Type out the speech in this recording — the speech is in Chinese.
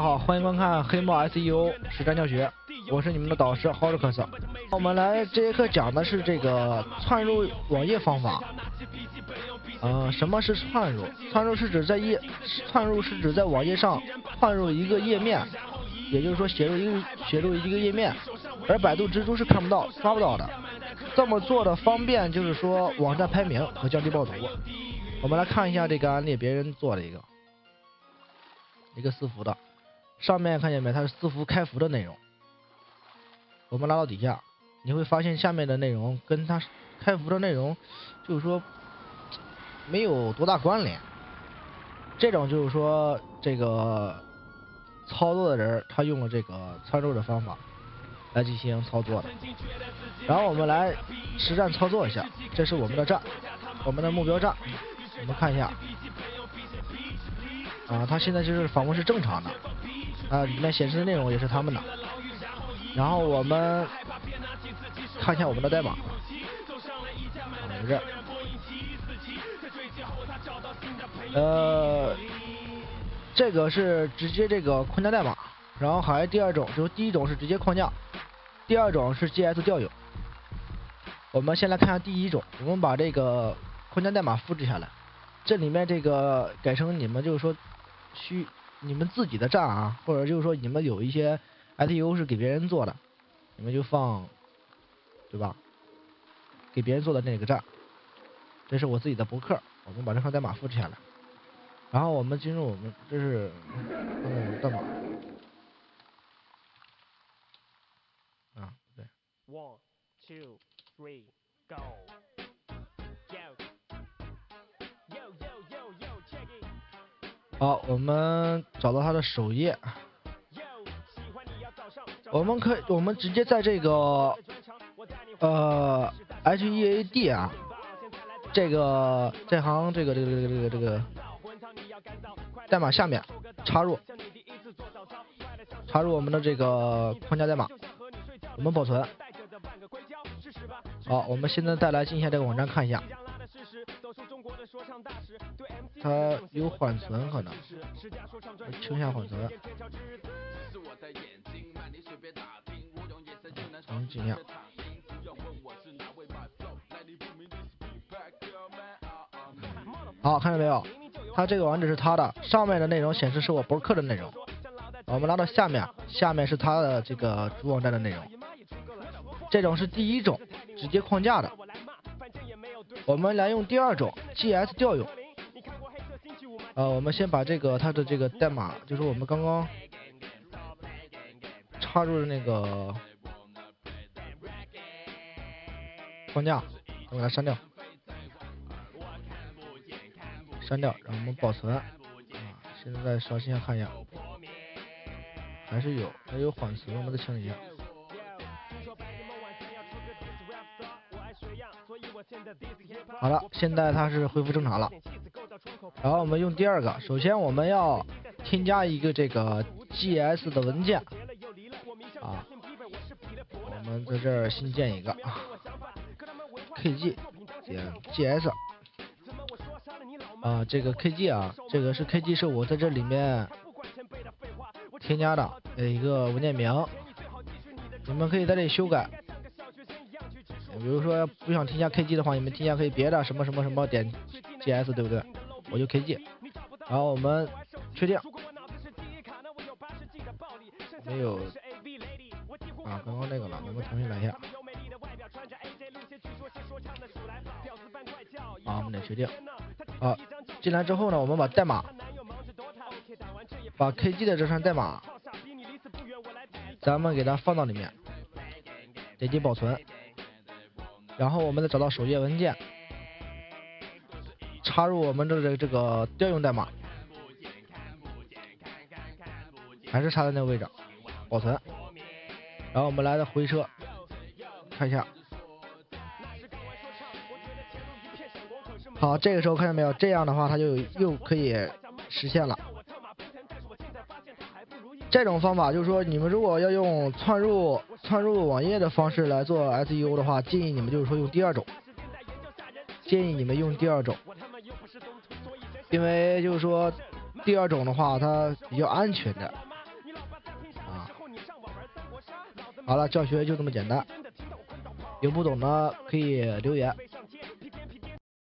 好，欢迎观看黑幕 SEO 实战教学，我是你们的导师 Horcrux。我们来这节课讲的是这个窜入网页方法。什么是窜入？窜入是指在网页上窜入一个页面，也就是说写入一个页面，而百度蜘蛛是看不到、刷不到的。这么做的方便，就是说网站排名和降低爆图。我们来看一下这个案例，别人做的一个私服的，上面看见没？它是私服开服的内容。我们拉到底下，你会发现下面的内容跟它开服的内容，就是说没有多大关联。这种就是说这个操作的人，他用了这个窜入的方法来进行操作的。然后我们来实战操作一下，这是我们的站，我们的目标站。我们看一下，它现在就是访问是正常的，里面显示的内容也是他们的。然后我们看一下我们的代码，在这儿，这个是直接这个框架代码，然后还有第二种，就是第一种是直接框架，第二种是 GS 调用。我们先来看下第一种，我们把这个框架代码复制下来，这里面这个改成你们就是说你们自己的站啊，或者就是说你们有一些 SEO 是给别人做的，你们就放，对吧？给别人做的那个站，这是我自己的博客，我们把这块代码复制下来，然后我们进入我们这是我们代码，对。1 2 3 go。好，我们找到它的首页，我们直接在这个HEAD 啊，这行这个代码下面插入我们的这个框架代码，我们保存。好，我们现在再来进一下这个网站看一下。它有缓存，可能清一下缓存，尽量。好，看见没有？它这个网址是它的，上面的内容显示是我博客的内容。我们拉到下面，下面是它的这个主网站的内容。这种是第一种直接框架的。我们来用第二种 GS 调用。我们先把它的这个代码，就是我们刚刚插入的那个框架，我给它删掉，然后我们保存。现在再刷新一下看一下，还有缓存，我们再清理一下。好了，现在它是恢复正常了。然后我们用第二个，首先我们要添加一个这个 GS 的文件我们在这儿新建一个KG 点 GS 这个 KG 这个是 KG 是我在这里面添加的一个文件名，你们可以在这里修改。比如说不想添加 KG 的话，你们添加可以别的什么什么什么点 GS， 对不对？我就 KG， 然后我们确定，没有刚刚那个了，我们重新来一下。我们得确定。进来之后呢，我们把代码，把 KG 的这串代码，咱们给它放到里面，点击保存。然后我们再找到首页文件，插入我们的这个调用代码，还是插在那个位置，保存。然后我们来回车，看一下。好，这个时候看见没有？这样的话，它就又可以实现了。这种方法就是说，你们如果要用窜入网页的方式来做 SEO 的话，建议你们就是说用第二种，因为就是说第二种的话它比较安全的，好了，教学就这么简单，有不懂的可以留言。